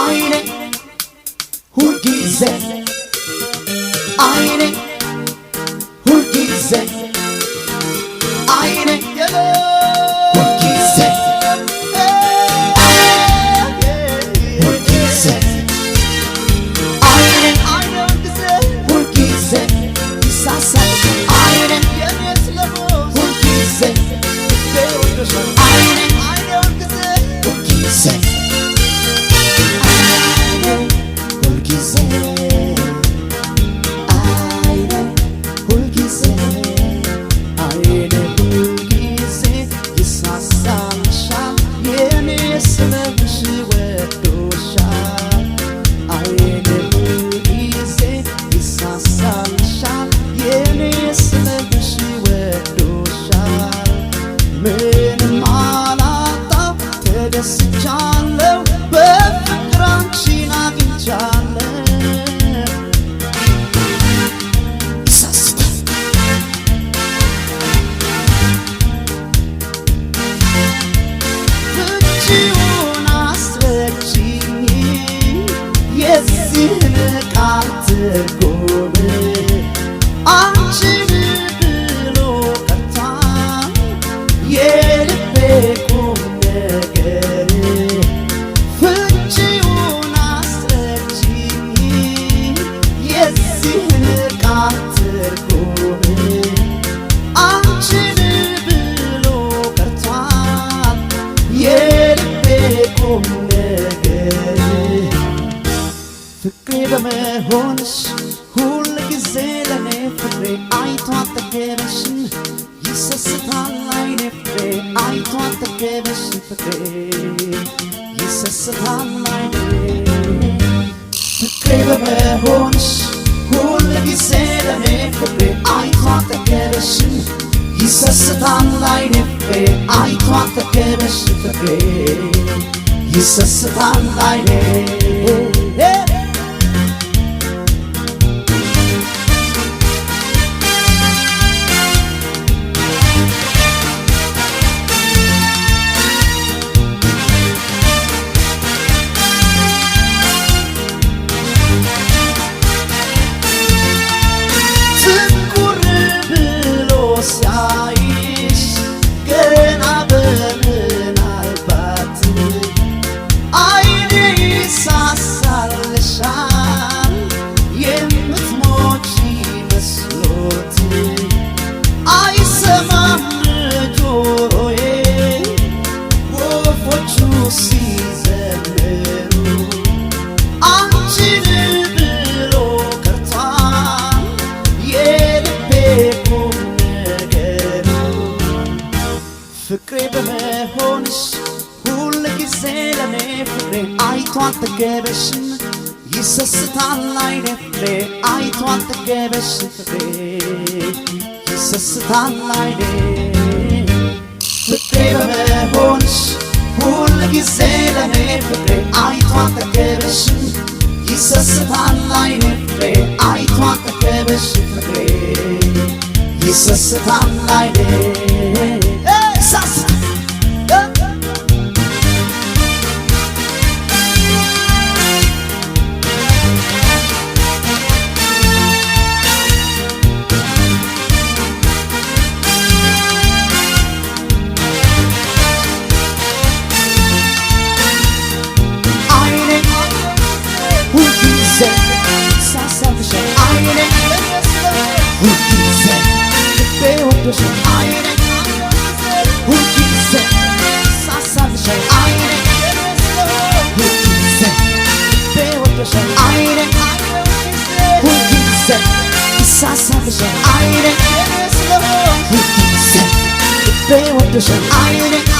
አይኔ ሁልጊዜ አይኔ ሁልጊዜ አይኔ ሁልጊዜ ሁልጊዜ አይኔ ሁልጊዜ ይሳሳል አይኔ ሁልጊዜ አይኔ ሁልጊዜ ደስቻለሁ በፍቅር አንቺን አግኝቻለሁ ይሳስታል ፍቺውን አስረጂኝ የዚህን ቃል ትርጉም አንቺን ብሎ ቀርቷል የልቤ ቁም ነገር ፍቺውን አስረጂኝ የዚህን ቃል ትርጉም አንቺን ብሎ ቀርቷል የልቤ ቁም ነገር ፍቅሬ በመሆንሽ ሁል ጊዜ ለኔ ፍቅሬ አይቶ አጠገብሽን ይሰስታል አይኔ ፍቅሬ አይቶ አጠገብሽን ፍቅሬ ይሰስታል አይኔ ፍቅሬ በመሆንሽ ሁል ጊዜ ለኔ ፍቅሬ አይቶ አጠገብሽን ይሰስታል አይኔ ፍቅሬ አይቶ አጠገብሽን ፍቅሬ ይሰስታል አይኔ ሲያይሽ ገና በምናልባት አይኔ ይሳሳልሻል የምትሞቺ መስሎት አይሰማም ጆሮዬ ወፎቹ ሲዘምሩ አንቺን ብሎ ቀርቷል የልቤ ቁም ፍቅሬ በመሆንሽ ሁል ጊዜ ለኔ ፍቅሬ አይቶ አጠገብሽን ይሰስታል አይኔ ፍቅሬ አይቶ አጠገብሽን ፍቅሬ ይሰስታል አይኔ ፍቅሬ በመሆንሽ ሁል ጊዜ ለኔ ፍቅሬ አይቶ አጠገብሽን ይሰስታል አይኔ ፍቅሬ አይቶ አጠገብሽን ፍቅሬ ይሰስታል አይኔ I